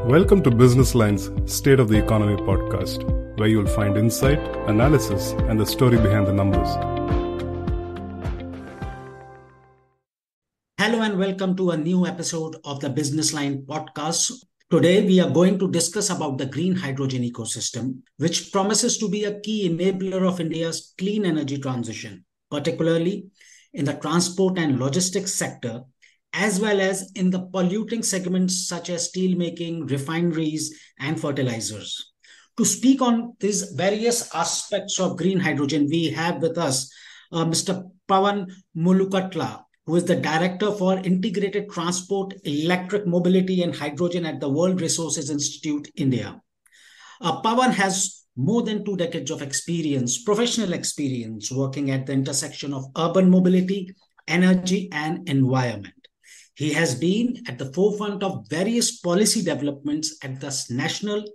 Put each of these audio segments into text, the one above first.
Welcome to Business Line's State of the Economy podcast, where you'll find insight, analysis, and the story behind the numbers. Hello and welcome to a new episode of the Business Line podcast. Today, we are going to discuss about the green hydrogen ecosystem, which promises to be a key enabler of India's clean energy transition, particularly in the transport and logistics sector, as well as in the polluting segments such as steelmaking, refineries, and fertilizers. To speak on these various aspects of green hydrogen, we have with us Mr. Pawan Mulukutla, who is the Director for Integrated Transport, Electric Mobility and Hydrogen at the World Resources Institute, India. Pawan has more than 2 decades of experience, professional experience, working at the intersection of urban mobility, energy, and environment. He has been at the forefront of various policy developments at the national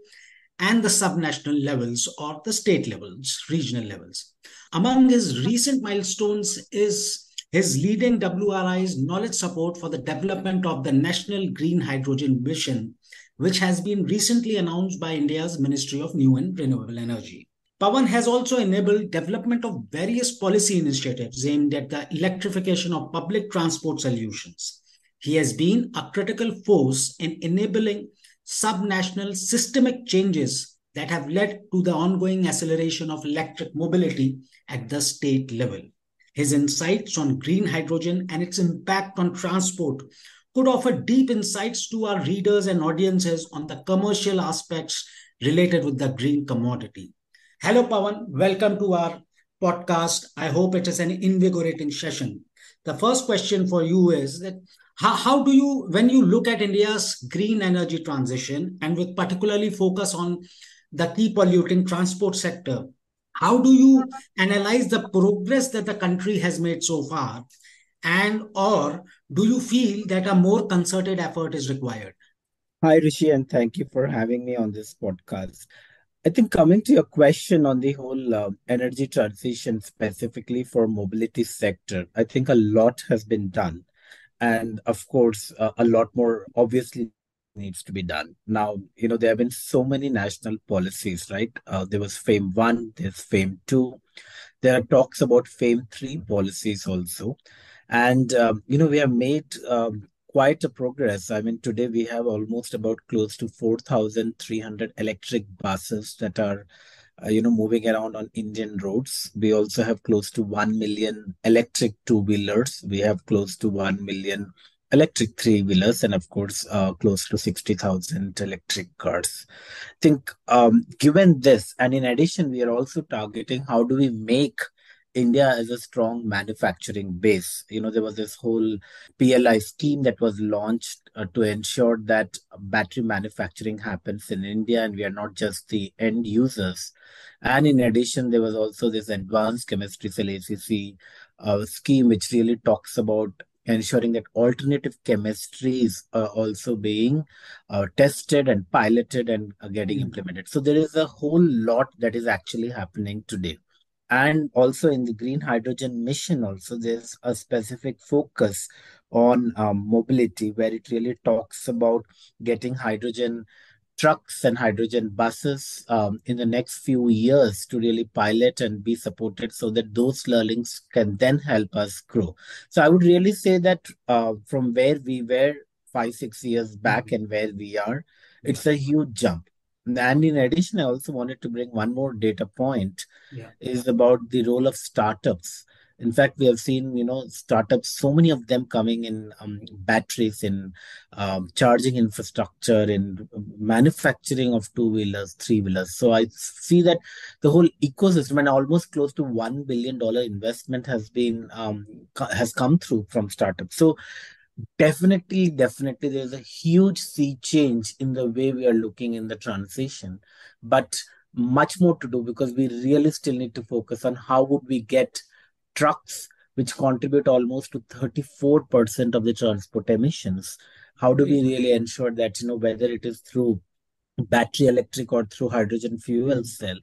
and the subnational levels or the state levels, regional levels. Among his recent milestones is his leading WRI's knowledge support for the development of the National Green Hydrogen Mission, which has been recently announced by India's Ministry of New and Renewable Energy. Pawan has also enabled development of various policy initiatives aimed at the electrification of public transport solutions. He has been a critical force in enabling subnational systemic changes that have led to the ongoing acceleration of electric mobility at the state level. His insights on green hydrogen and its impact on transport could offer deep insights to our readers and audiences on the commercial aspects related with the green commodity. Hello, Pawan. Welcome to our podcast. I hope it is an invigorating session. The first question for you is that how do you, when you look at India's green energy transition and with particularly focus on the key polluting transport sector, how do you analyze the progress that the country has made so far? And or do you feel that a more concerted effort is required? Hi, Rishi, and thank you for having me on this podcast. I think coming to your question on the whole energy transition, specifically for mobility sector, I think a lot has been done. And of course, a lot more obviously needs to be done. Now, there have been so many national policies, right? There was FAME 1, there's FAME 2. There are talks about FAME 3 policies also. And, we have made quite a progress. I mean, today we have almost about close to 4,300 electric buses that are moving around on Indian roads. We also have close to 1 million electric two-wheelers. We have close to 1 million electric three-wheelers, and of course, close to 60,000 electric cars. I think given this, and in addition, we are also targeting how do we make India as a strong manufacturing base. There was this whole PLI scheme that was launched to ensure that battery manufacturing happens in India and we are not just the end users. And in addition, there was also this advanced chemistry cell ACC scheme, which really talks about ensuring that alternative chemistries are also being tested and piloted and getting implemented. So there is a whole lot that is actually happening today. And also in the green hydrogen mission also, there's a specific focus on mobility where it really talks about getting hydrogen trucks and hydrogen buses in the next few years to really pilot and be supported so that those learnings can then help us grow. So I would really say that from where we were 5-6 years back and where we are, it's a huge jump. And in addition, I also wanted to bring one more data point is about the role of startups. In fact, we have seen, startups, so many of them coming in batteries, in charging infrastructure, in manufacturing of two-wheelers, three-wheelers. So I see that the whole ecosystem and almost close to $1 billion investment has come through from startups. So Definitely, there's a huge sea change in the way we are looking in the transition, but much more to do because we really still need to focus on how would we get trucks, which contribute almost to 34% of the transport emissions. How do we really ensure that, whether it is through battery electric or through hydrogen fuel cell,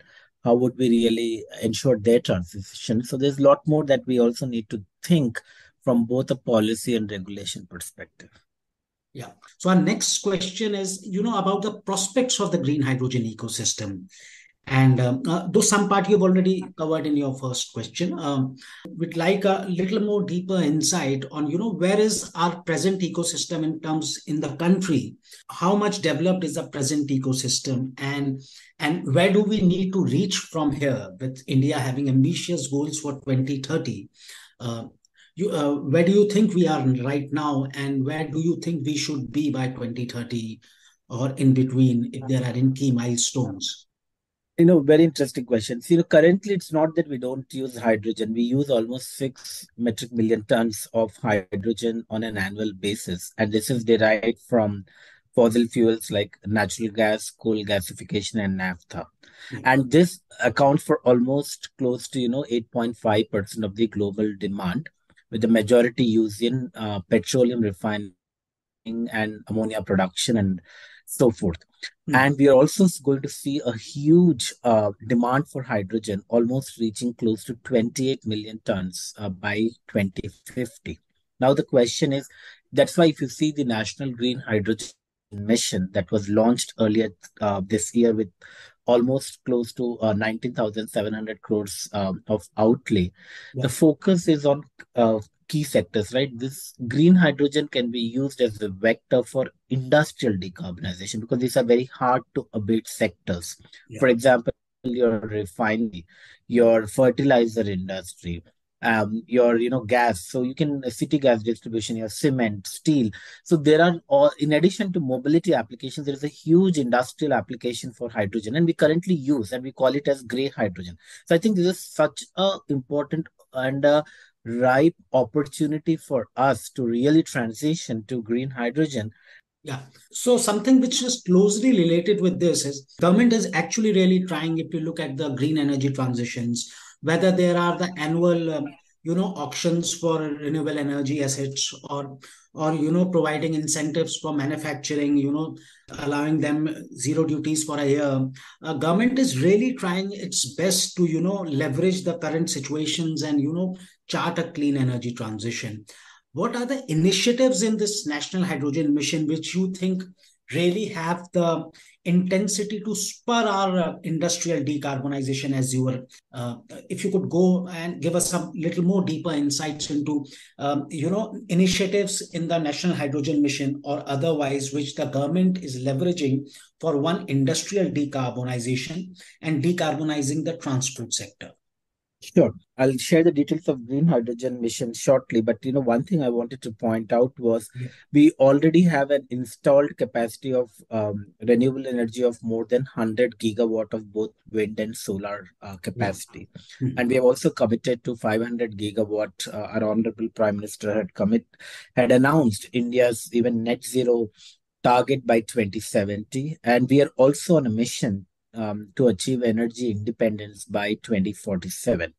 how would we really ensure their transition? So there's a lot more that we also need to think from both a policy and regulation perspective. Yeah. So our next question is, about the prospects of the green hydrogen ecosystem. And though some part you've already covered in your first question, we'd like a little more deeper insight on, where is our present ecosystem in terms in the country? How much developed is the present ecosystem, and where do we need to reach from here with India having ambitious goals for 2030? Uh, where do you think we are right now, and where do you think we should be by 2030 or in between if there are any key milestones? Very interesting questions. Currently it's not that we don't use hydrogen. We use almost 6 metric million tons of hydrogen on an annual basis. And this is derived from fossil fuels like natural gas, coal gasification, and naphtha. Yeah. And this accounts for almost close to, 8.5% of the global demand, with the majority used in petroleum refining and ammonia production and so forth. And we are also going to see a huge demand for hydrogen, almost reaching close to 28 million tons by 2050. Now, the question is, that's why if you see the National Green Hydrogen Mission that was launched earlier this year with almost close to 19,700 crores of outlay, the focus is on key sectors, right? This green hydrogen can be used as a vector for industrial decarbonization because these are very hard to abate sectors. For example, your refinery, your fertilizer industry, your gas. So you can city gas distribution, your cement, steel. So there are all, in addition to mobility applications, there is a huge industrial application for hydrogen, and we currently use and we call it as gray hydrogen. So I think this is such a important and ripe opportunity for us to really transition to green hydrogen. Yeah. So something which is closely related with this is government is actually really trying, if you look at the green energy transitions, whether there are the annual, auctions for renewable energy assets, or, providing incentives for manufacturing, allowing them zero duties for a year. Government is really trying its best to, leverage the current situations and, chart a clean energy transition. What are the initiatives in this National Hydrogen Mission which you think really have the intensity to spur our industrial decarbonization as you were, if you could go and give us some little more deeper insights into, initiatives in the National Hydrogen Mission or otherwise, which the government is leveraging for one industrial decarbonization and decarbonizing the transport sector. Sure. I'll share the details of green hydrogen mission shortly, but one thing I wanted to point out was we already have an installed capacity of renewable energy of more than 100 gigawatt of both wind and solar capacity. And we have also committed to 500 gigawatt. Our Honorable Prime Minister had announced India's even net zero target by 2070. And we are also on a mission to achieve energy independence by 2047.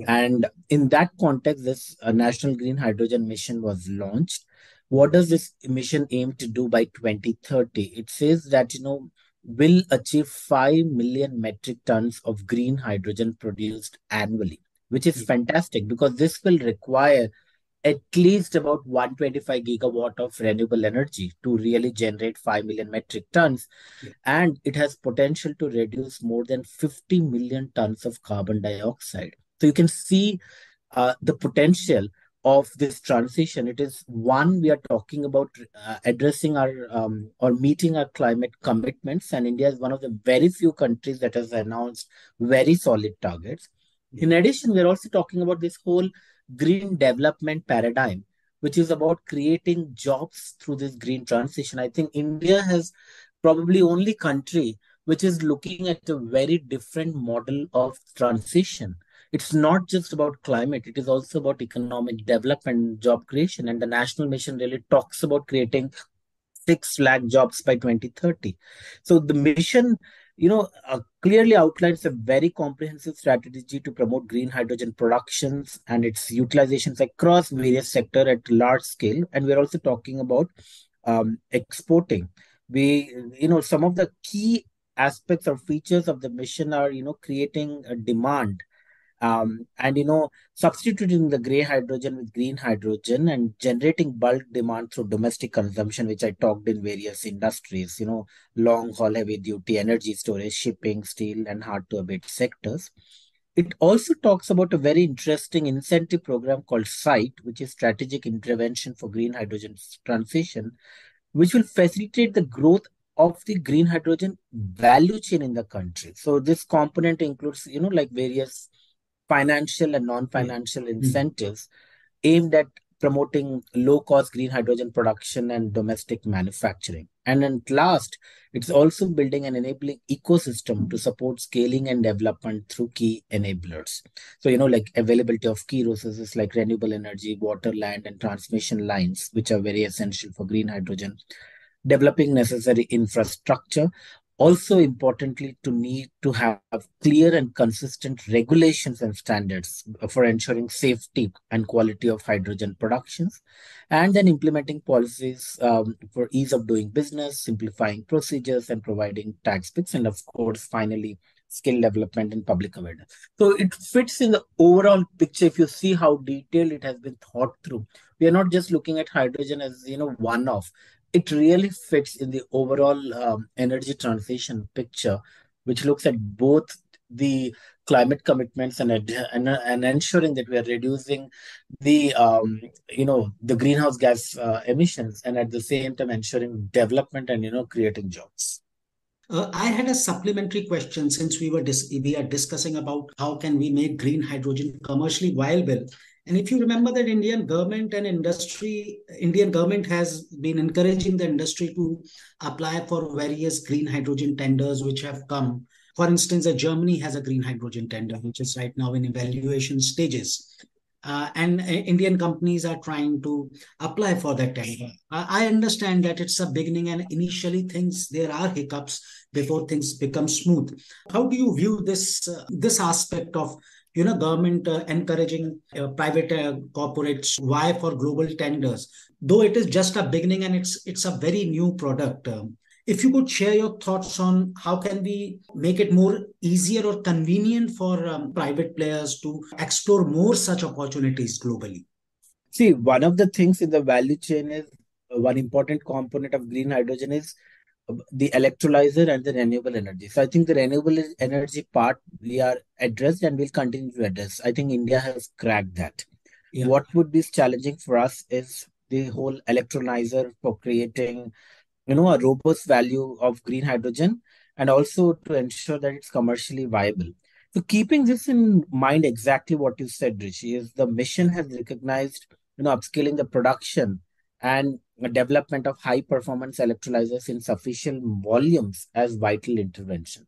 And in that context, this National Green Hydrogen Mission was launched. What does this mission aim to do by 2030? It says that, will achieve 5 million metric tons of green hydrogen produced annually, which is fantastic because this will require at least about 125 gigawatt of renewable energy to really generate 5 million metric tons. And it has potential to reduce more than 50 million tons of carbon dioxide. So you can see the potential of this transition. It is one, we are talking about addressing our or meeting our climate commitments. And India is one of the very few countries that has announced very solid targets. In addition, we're also talking about this whole green development paradigm, which is about creating jobs through this green transition. I think India has probably only country which is looking at a very different model of transition. It's not just about climate, it is also about economic development, job creation. And the national mission really talks about creating 6 lakh jobs by 2030. So the mission, clearly outlines a very comprehensive strategy to promote green hydrogen productions and its utilizations across various sectors at large scale. And we're also talking about exporting. Some of the key aspects or features of the mission are, creating a demand And substituting the gray hydrogen with green hydrogen and generating bulk demand through domestic consumption, which I talked in various industries, long haul, heavy duty, energy storage, shipping, steel, and hard to abate sectors. It also talks about a very interesting incentive program called SITE, which is Strategic Intervention for Green Hydrogen Transition, which will facilitate the growth of the green hydrogen value chain in the country. So this component includes, like various financial and Yeah. non-financial Mm. incentives aimed at promoting low-cost green hydrogen production and domestic manufacturing. And then last, it's also building an enabling ecosystem to support scaling and development through key enablers. So, like availability of key resources like renewable energy, water, land, and transmission lines, which are very essential for green hydrogen, developing necessary infrastructure. Also, importantly, to need to have clear and consistent regulations and standards for ensuring safety and quality of hydrogen productions, and then implementing policies for ease of doing business, simplifying procedures, and providing tax breaks, and of course, finally, skill development and public awareness. So it fits in the overall picture. If you see how detailed it has been thought through, we are not just looking at hydrogen as one off. It really fits in the overall energy transition picture, which looks at both the climate commitments and ensuring that we are reducing the greenhouse gas emissions, and at the same time ensuring development and creating jobs. I had a supplementary question since we are discussing about how can we make green hydrogen commercially viable. And if you remember that Indian government has been encouraging the industry to apply for various green hydrogen tenders which have come. For instance, Germany has a green hydrogen tender which is right now in evaluation stages. And Indian companies are trying to apply for that tender. I understand that it's a beginning and initially there are hiccups before things become smooth. How do you view this aspect of government encouraging private corporates vie for global tenders, though it is just a beginning and it's a very new product? If you could share your thoughts on how can we make it more easier or convenient for private players to explore more such opportunities globally. See, one of the things in the value chain is one important component of green hydrogen is the electrolyzer and the renewable energy. So I think the renewable energy part we are addressed and will continue to address. I think India has cracked that. Yeah. What would be challenging for us is the whole electrolyzer for creating, a robust value of green hydrogen, and also to ensure that it's commercially viable. So keeping this in mind, exactly what you said, Rishi, is the mission has recognized, upscaling the production and development of high performance electrolyzers in sufficient volumes as vital intervention.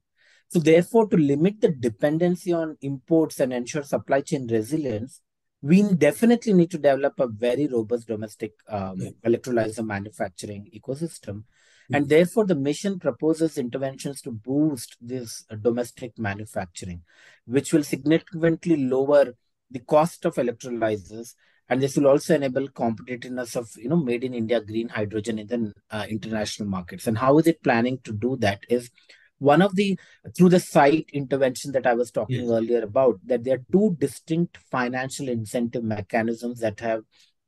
So therefore, to limit the dependency on imports and ensure supply chain resilience, we definitely need to develop a very robust domestic electrolyzer manufacturing ecosystem. And therefore, the mission proposes interventions to boost this domestic manufacturing, which will significantly lower the cost of electrolyzers. And this will also enable competitiveness of, made in India green hydrogen in the international markets. And how is it planning to do that is one of the through the SITE intervention that I was talking earlier about, that there are two distinct financial incentive mechanisms that have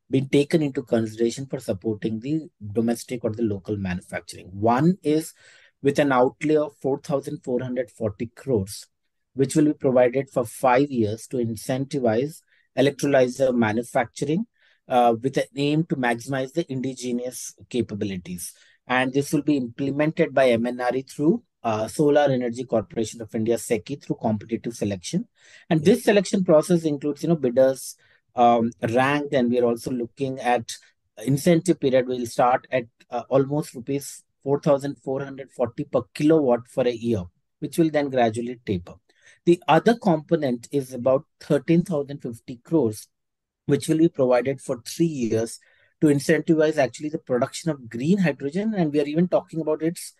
been taken into consideration for supporting the domestic or the local manufacturing. One is with an outlay of 4,440 crores, which will be provided for 5 years to incentivize electrolyzer manufacturing with an aim to maximize the indigenous capabilities. And this will be implemented by MNRE through Solar Energy Corporation of India, SECI, through competitive selection. And this selection process includes, bidders ranked, and we are also looking at incentive period will start at almost rupees 4,440 per kilowatt for a year, which will then gradually taper. The other component is about 13,050 crores, which will be provided for 3 years to incentivize actually the production of green hydrogen. And we are even talking about its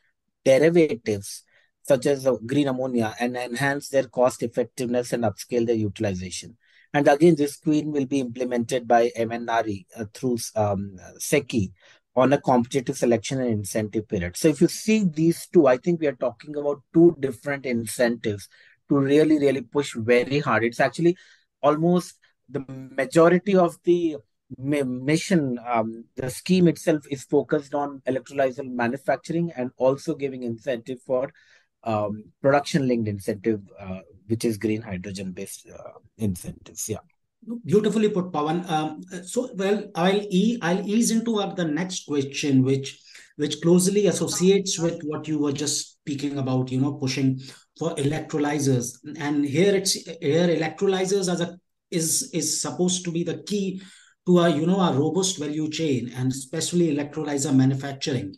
derivatives, such as green ammonia, and enhance their cost effectiveness and upscale their utilization. And again, this scheme will be implemented by MNRE through SECI on a competitive selection and incentive period. So if you see these two, I think we are talking about two different incentives to really push very hard. It's actually almost the majority of the mission, the scheme itself is focused on electrolyzer manufacturing and also giving incentive for production linked incentive, which is green hydrogen based incentives. Yeah. Beautifully put, Pawan. I'll ease into the next question, which closely associates with what you were just speaking about. Pushing for electrolyzers, and here electrolyzers is supposed to be the key to a robust value chain, and especially electrolyzer manufacturing.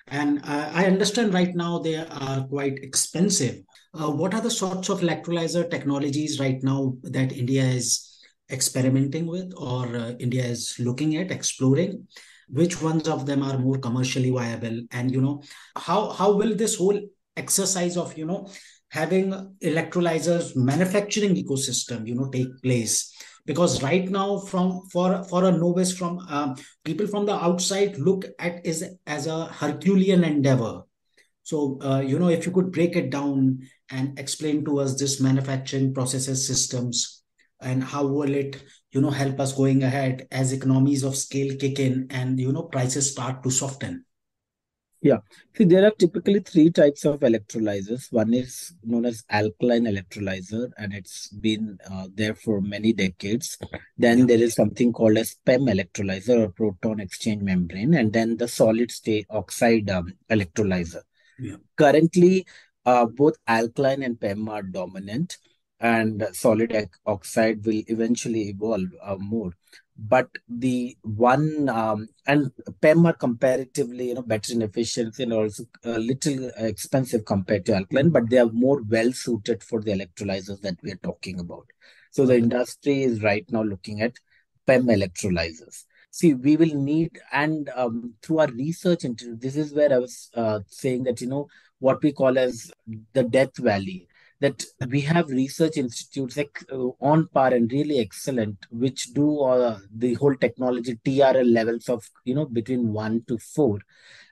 And I understand right now they are quite expensive. What are the sorts of electrolyzer technologies right now that India is experimenting with, or India is looking at exploring? Which ones of them are more commercially viable? And how will this whole exercise of having electrolyzers manufacturing ecosystem take place? Because right now, for a novice, from people from the outside look at is as a Herculean endeavor. So, if you could break it down and explain to us this manufacturing processes systems, and how will it, help us going ahead as economies of scale kick in and, prices start to soften. Yeah. See, there are typically three types of electrolyzers. One is known as alkaline electrolyzer, and it's been there for many decades. Then Yeah. there is something called as PEM electrolyzer, or proton exchange membrane, and then the solid state oxide electrolyzer. Yeah. Currently, both alkaline and PEM are dominant, and solid oxide will eventually evolve more. But the one and PEM are comparatively, better in efficiency and also a little expensive compared to alkaline, but they are more well suited for the electrolyzers that we are talking about. So the Okay. industry is right now looking at PEM electrolyzers. See, we will need, and through our research into this is where I was saying that, what we call as the death valley, that we have research institutes like on par and really excellent, which do the whole technology TRL levels of, between 1 to 4,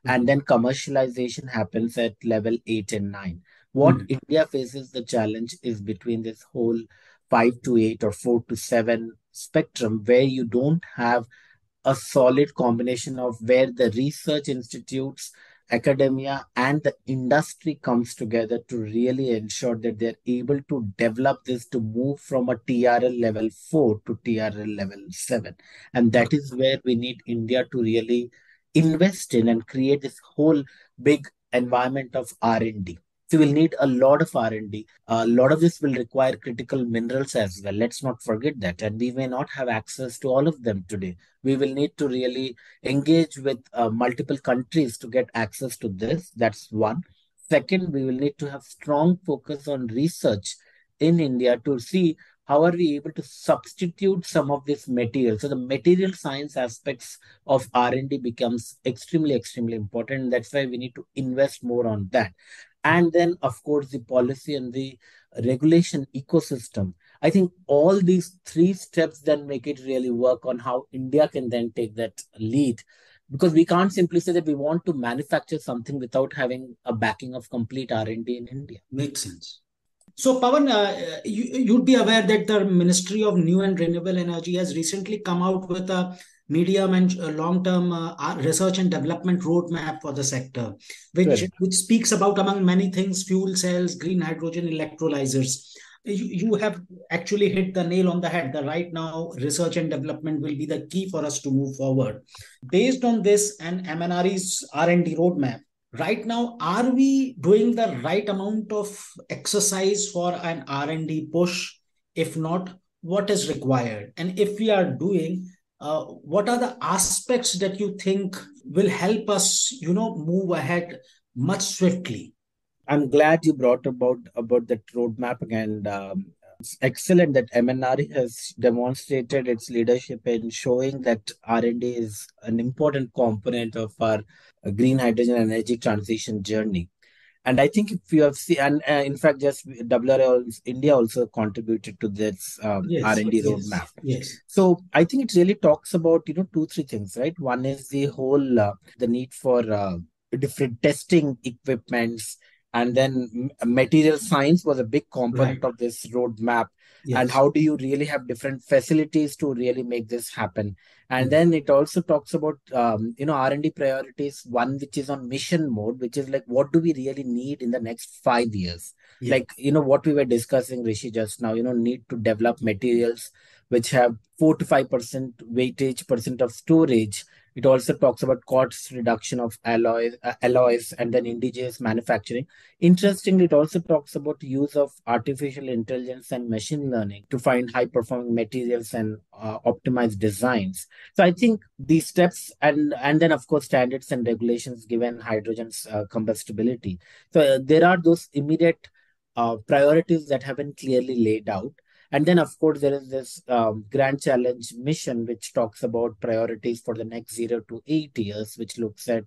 and Mhm. then commercialization happens at level 8 and 9. What Mhm. India faces the challenge is between this whole 5 to 8 or 4 to 7 spectrum, where you don't have a solid combination of where the research institutes, academia, and the industry comes together to really ensure that they're able to develop this to move from a TRL level 4 to TRL level 7. And that is where we need India to really invest in and create this whole big environment of R&D. So we'll need a lot of R&D. A lot of this will require critical minerals as well. Let's not forget that. And we may not have access to all of them today. We will need to really engage with multiple countries to get access to this. That's one. Second, we will need to have strong focus on research in India to see how are we able to substitute some of this material. So the material science aspects of R&D becomes extremely important. That's why we need to invest more on that. And then, of course, the policy and the regulation ecosystem. I think all these three steps then make it really work on how India can then take that lead. Because we can't simply say that we want to manufacture something without having a backing of complete R&D in India. Makes sense. So, Pawan, you'd be aware that the Ministry of New and Renewable Energy has recently come out with a medium and long-term research and development roadmap for the sector, Correct. which speaks about, among many things, fuel cells, green hydrogen electrolyzers. You have actually hit the nail on the head. That right now, research and development will be the key for us to move forward. Based on this and MNRE's R&D roadmap, right now, are we doing the right amount of exercise for an R&D push? If not, what is required? And if we are doing, what are the aspects that you think will help us move ahead much swiftly? I'm glad you brought about that roadmap, and it's excellent that MNRE has demonstrated its leadership in showing that R&D is an important component of our green hydrogen energy transition journey. And I think if you have seen, and in fact, just WRI India also contributed to this Yes, R&D yes, roadmap. yes. So I think it really talks about 2 3 things, right? One is the whole the need for different testing equipments And then material science was a big component Right. of this roadmap. And Yes. how do you really have different facilities to really make this happen? And Yes. then it also talks about R&D priorities, one which is on mission mode, which is like what do we really need in the next 5 years? Yeah. Like what we were discussing, Rishi, just now, need to develop materials which have 4 to 5% weightage percent of storage. It also talks about cost reduction of alloys and then indigenous manufacturing. Interestingly, it also talks about the use of artificial intelligence and machine learning to find high performing materials and optimize designs. So I think these steps, and then of course standards and regulations given hydrogen's combustibility. So there are those immediate priorities that have been clearly laid out. And then, of course, there is this Grand Challenge mission, which talks about priorities for the next 0 to 8 years, which looks at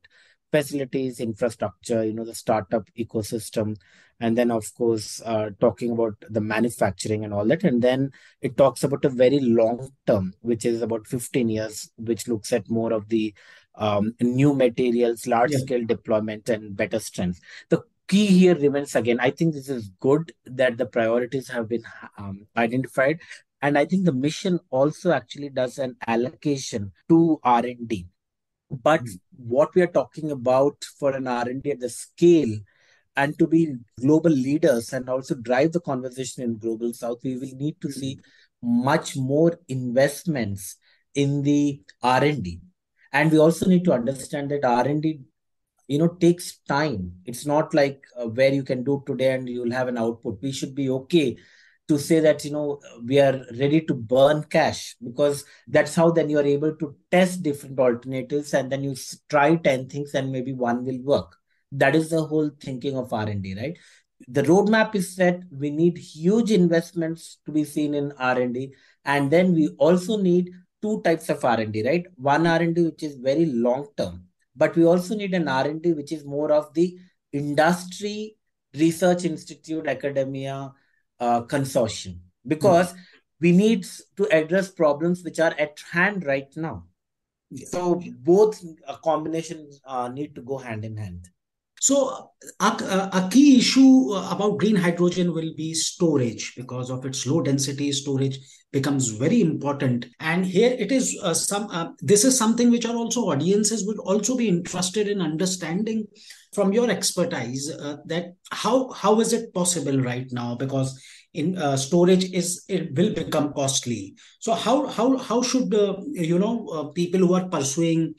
facilities, infrastructure, the startup ecosystem, and then, of course, talking about the manufacturing and all that. And then it talks about a very long term, which is about 15 years, which looks at more of the new materials, large Yeah. scale deployment, and better strength. The key here remains again, I think this is good that the priorities have been identified. And I think the mission also actually does an allocation to R&D. But Mm. what we are talking about for an R&D at the scale and to be global leaders and also drive the conversation in global south, we will need to see Mm. much more investments in the R&D. And we also need to understand that R&D takes time. It's not like where you can do today and you'll have an output. We should be okay to say that we are ready to burn cash, because that's how then you are able to test different alternatives, and then you try 10 things and maybe one will work. That is the whole thinking of R&D, right? The roadmap is set. We need huge investments to be seen in R&D, and then we also need two types of R&D, right? One R&D which is very long term, but we also need an R&D which is more of the industry, research institute, academia, consortium, Mm. because we need to address problems which are at hand right now. Yeah. So both combinations need to go hand in hand. So, a key issue about green hydrogen will be storage. Because of its low density, storage becomes very important. And here it is this is something which our also audiences would also be interested in understanding from your expertise, that how is it possible right now? Because in storage is it will become costly. So how should people who are pursuing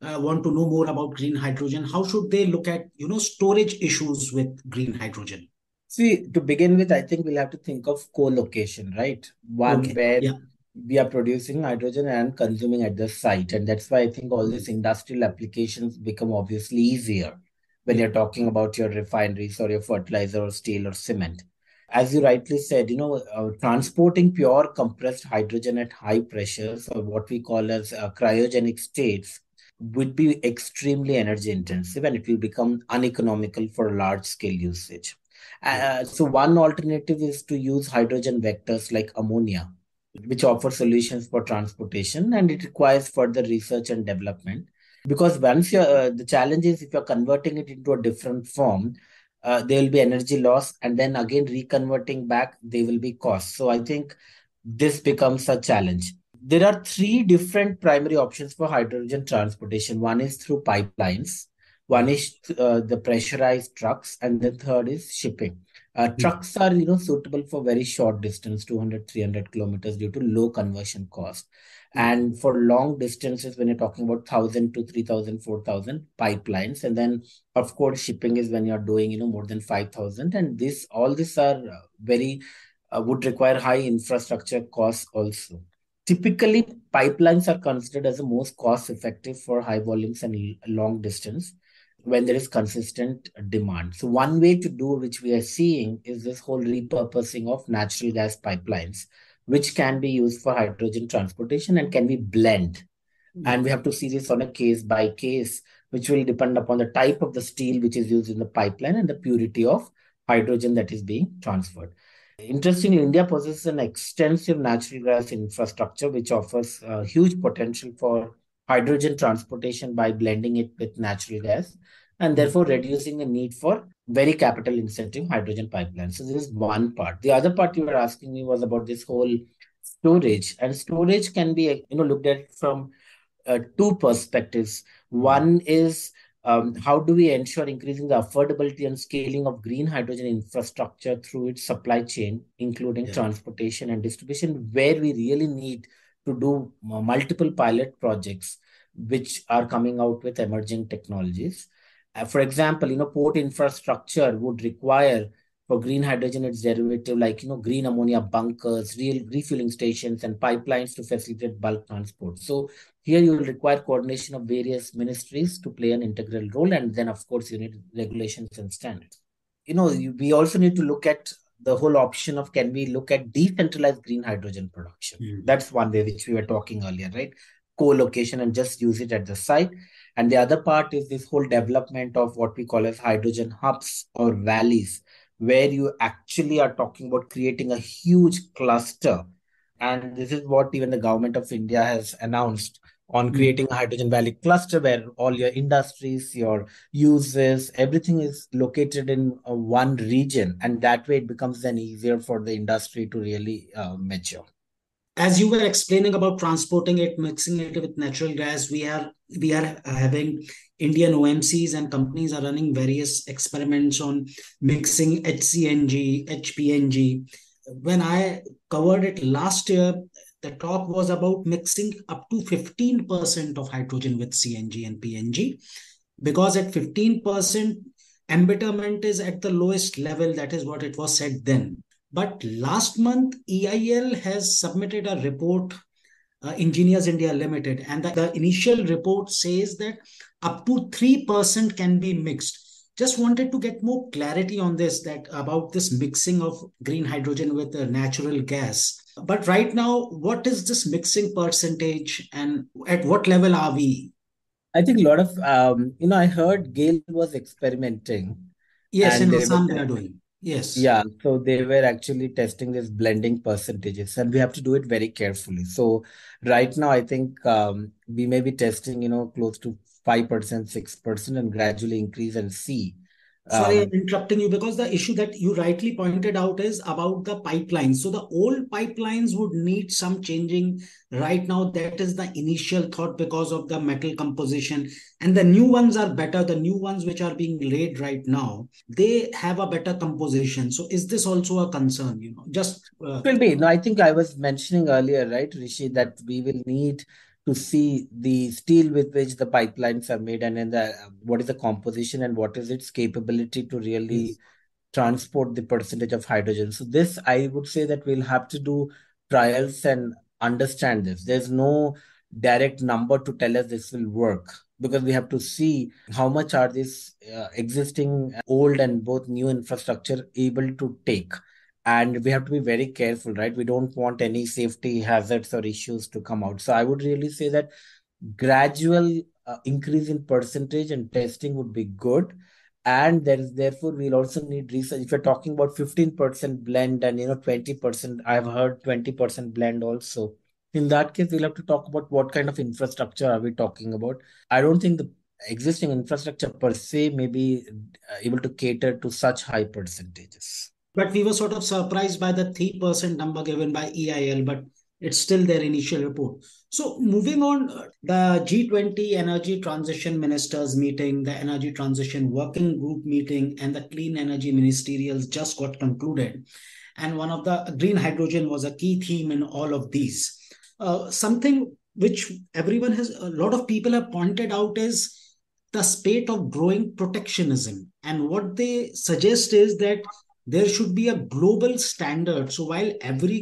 want to know more about green hydrogen, how should they look at storage issues with green hydrogen? See, to begin with, I think we'll have to think of co-location, right? One Okay. where Yeah. we are producing hydrogen and consuming at the site. And that's why I think all these industrial applications become obviously easier when Yeah. you're talking about your refineries or your fertilizer or steel or cement. As you rightly said, transporting pure compressed hydrogen at high pressures, or what we call as cryogenic states, would be extremely energy intensive, and it will become uneconomical for large scale usage. Yeah. So one alternative is to use hydrogen vectors like ammonia, which offer solutions for transportation, and it requires further research and development. Because once the challenge is if you're converting it into a different form, there will be energy loss, and then again reconverting back, there will be costs. So I think this becomes a challenge. There are three different primary options for hydrogen transportation. One is through pipelines, one Yeah. is the pressurized trucks, and the third is shipping. Yeah. Trucks are suitable for very short distance, 200, 300 kilometers, due to low conversion cost. Yeah. And for long distances, when you're talking about 1,000 to 3,000, 4,000 pipelines. And then, of course, shipping is when you're doing more than 5,000. And this all these are very would require high infrastructure costs also. Typically, pipelines are considered as the most cost effective for high volumes and long distance when there is consistent demand. So one way to do, which we are seeing, is this whole repurposing of natural gas pipelines, which can be used for hydrogen transportation and can be blend. Yeah. And we have to see this on a case by case, which will depend upon the type of the steel which is used in the pipeline and the purity of hydrogen that is being transferred. Interestingly, India possesses an extensive natural gas infrastructure, which offers huge potential for hydrogen transportation by blending it with natural gas. and therefore reducing the need for very capital intensive hydrogen pipelines. So this is one part. The other part you were asking me was about this whole storage, and storage can be looked at from two perspectives. One is how do we ensure increasing the affordability and scaling of green hydrogen infrastructure through its supply chain, including Yeah. transportation and distribution, where we really need to do multiple pilot projects which are coming out with emerging technologies. For example, port infrastructure would require for green hydrogen its derivative like green ammonia bunkers, real refueling stations, and pipelines to facilitate bulk transport. So here you will require coordination of various ministries to play an integral role, and then of course you need regulations and standards. We also need to look at the whole option of, can we look at decentralized green hydrogen production? That's one way which we were talking earlier, right? Co-location and just use it at the site. And the other part is this whole development of what we call as hydrogen hubs or valleys, where you actually are talking about creating a huge cluster. And this is what even the government of India has announced on creating a hydrogen valley cluster, where all your industries, your uses, everything is located in one region. And that way it becomes then easier for the industry to really mature. As you were explaining about transporting it, mixing it with natural gas, we are having Indian OMCs and companies are running various experiments on mixing HCNG, HPNG. When I covered it last year, the talk was about mixing up to 15% of hydrogen with CNG and PNG, because at 15%, embitterment is at the lowest level. That is what it was said then. But last month, EIL has submitted a report, Engineers India Limited, and the initial report says that up to 3% can be mixed. Just wanted to get more clarity on this, that about this mixing of green hydrogen with natural gas. But right now, what is this mixing percentage and at what level are we? I think a lot of, I heard GAIL was experimenting Yes, and in they were, Assam they are doing. Yes. yeah, so they were actually testing this blending percentages, and we have to do it very carefully. So right now, I think we may be testing, close to 5%, 6%, and gradually increase and see. Sorry, I'm interrupting you, because the issue that you rightly pointed out is about the pipelines. So the old pipelines would need some changing right now. That is the initial thought because of the metal composition. And the new ones are better. The new ones which are being laid right now, they have a better composition. So is this also a concern? Just Will be. No, I think I was mentioning earlier, right, Rishi, that we will need to see the steel with which the pipelines are made, and then what is the composition and what is its capability to really yes. transport the percentage of hydrogen. So this, I would say that we'll have to do trials and understand this. There's no direct number to tell us this will work, because we have to see how much are these existing old and both new infrastructure able to take. And we have to be very careful, right? We don't want any safety hazards or issues to come out. So I would really say that gradual increase in percentage and testing would be good. And there is, therefore we'll also need research. If you're talking about 15% blend and 20%, I've heard 20% blend also. In that case, we'll have to talk about what kind of infrastructure are we talking about. I don't think the existing infrastructure per se may be able to cater to such high percentages. But we were sort of surprised by the 3% number given by EIL, but it's still their initial report. So moving on, the G20 Energy Transition Ministers meeting, the Energy Transition Working Group meeting, and the Clean Energy Ministerials just got concluded. And one of the green hydrogen was a key theme in all of these. Something which a lot of people have pointed out is the spate of growing protectionism. And what they suggest is that there should be a global standard. So while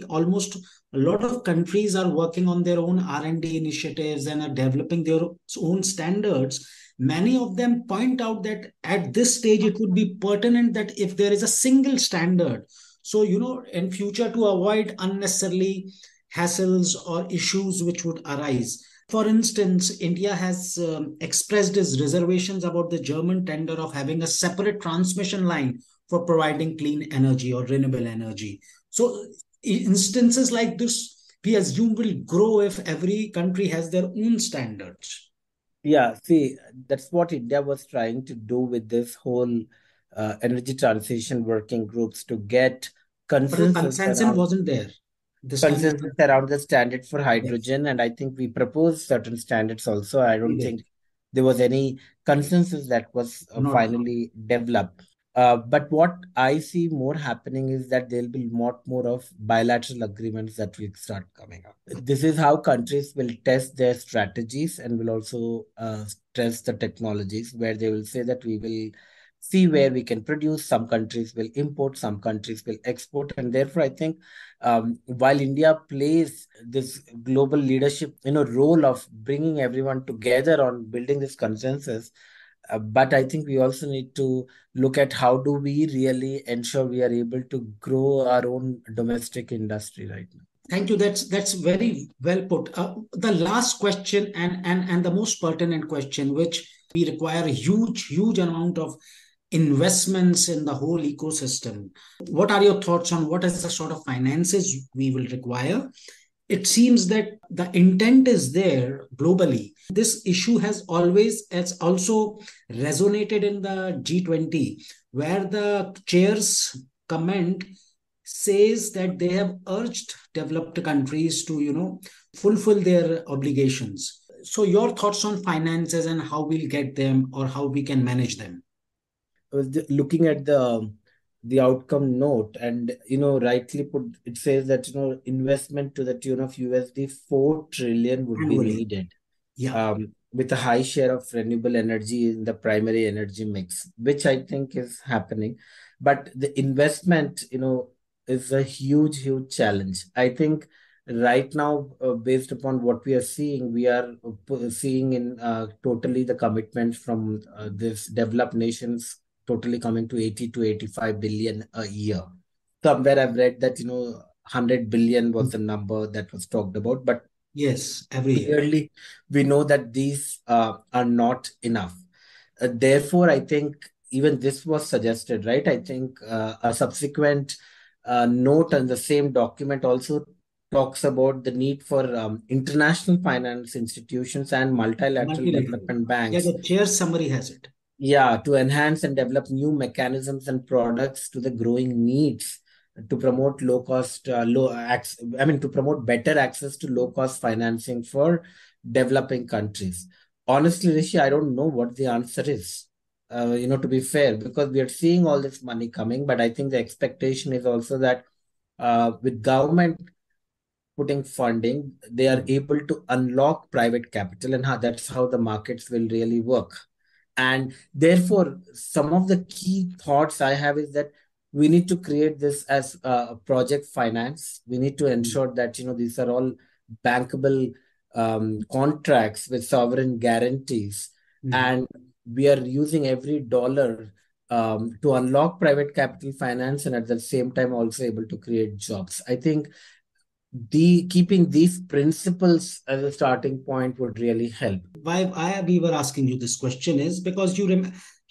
almost a lot of countries are working on their own R&D initiatives and are developing their own standards, many of them point out that at this stage it would be pertinent that if there is a single standard, so in future, to avoid unnecessarily hassles or issues which would arise. For instance, India has expressed its reservations about the German tender of having a separate transmission line for providing clean energy or renewable energy. So instances like this, we assume, will grow if every country has their own standards. Yeah, see, that's what India was trying to do with this whole energy transition working groups to get But the consensus consensus around wasn't there this time around. the standard for Yes, hydrogen. And I think we proposed certain standards also. I we don't think did. there was any consensus that was Not at all. finally developed. But what I see more happening is that there'll be lot more of bilateral agreements that will start coming up. This is how countries will test their strategies and will also test the technologies, where they will say that we will see where we can produce. Some countries will import, some countries will export. And therefore, I think while India plays this global leadership, role of bringing everyone together on building this consensus, but I think we also need to look at how do we really ensure we are able to grow our own domestic industry right now. Thank you. That's very well put. The last question and the most pertinent question, which we require a huge amount of investments in the whole ecosystem. What are your thoughts on what is the sort of finances we will require? It seems that the intent is there globally. This issue has also resonated in the G20, where the chair's comment says that they have urged developed countries to, fulfill their obligations. So your thoughts on finances and how we'll get them or how we can manage them? I was looking at the outcome note, and rightly put, it says that investment to the tune of USD 4 trillion would be Annually. needed, Yeah. with a high share of renewable energy in the primary energy mix, which I think is happening. But the investment, is a huge challenge. I think right now, based upon what we are seeing, we are seeing in totally the commitments from this developed nations totally coming to 80 to 85 billion a year. Somewhere I've read that, 100 billion was the number that was talked about, but Yes, every year. clearly we know that these are not enough. Therefore, I think even this was suggested, right? I think a subsequent note on the same document also talks about the need for international finance institutions and multilateral Multilateral. development Yeah, banks, the chair summary has it. yeah, to enhance and develop new mechanisms and products to the growing needs to promote low cost, to promote better access to low cost financing for developing countries. Honestly, Rishi, I don't know what the answer is. To be fair, because we are seeing all this money coming, but I think the expectation is also that with government putting funding, they are able to unlock private capital, and that's how the markets will really work. And therefore, some of the key thoughts I have is that we need to create this as a project finance. We need to Mm. ensure that these are all bankable contracts with sovereign guarantees, Mhm. and we are using every dollar to unlock private capital finance, and at the same time also able to create jobs. I think keeping these principles as a starting point would really help. Why we were asking you this question is because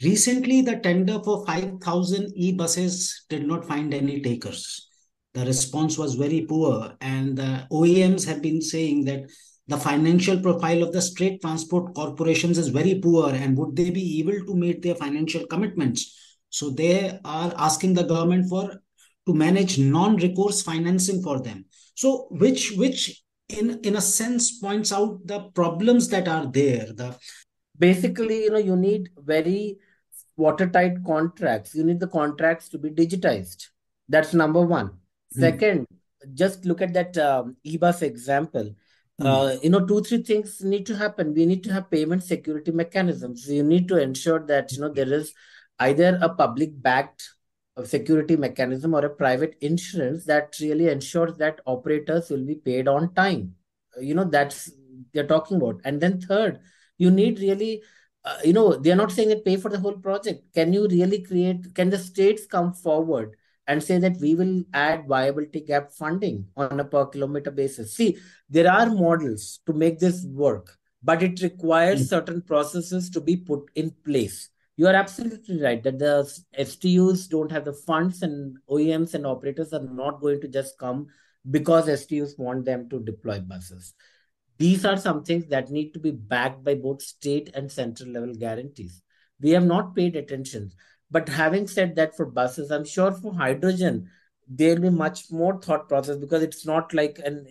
recently the tender for 5,000 e-buses did not find any takers. The response was very poor, and the OEMs have been saying that the financial profile of the state transport corporations is very poor, and would they be able to meet their financial commitments? So they are asking the government for to manage non-recourse financing for them. So which in a sense points out the problems that are there. The Basically, you need very watertight contracts. You need the contracts to be digitized. That's number one. Mm, Second, just look at that e-bus example. mm, 2, 3 things need to happen. We need to have payment security mechanisms. You need to ensure that there is either a public backed security mechanism or a private insurance that really ensures that operators will be paid on time. That's they're talking about. And then third, you need really they're not saying that pay for the whole project. Can you really can the states come forward and say that we will add viability gap funding on a per kilometer basis? See, there are models to make this work, but it requires mm. certain processes to be put in place. You are absolutely right that the STUs don't have the funds, and OEMs and operators are not going to just come because STUs want them to deploy buses. These are some things that need to be backed by both state and central level guarantees. We have not paid attention. But having said that, for buses, I'm sure for hydrogen, there'll be much more thought process, because it's not like an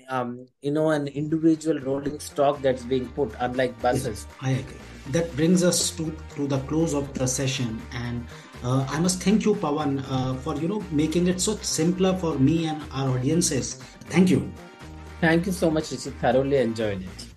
individual rolling stock that's being put, unlike Yes, buses. I agree. That brings us to the close of the session, and I must thank you, Pawan, for making it so simpler for me and our audiences. Thank you. Thank you so much, Rishi. Thoroughly enjoyed it.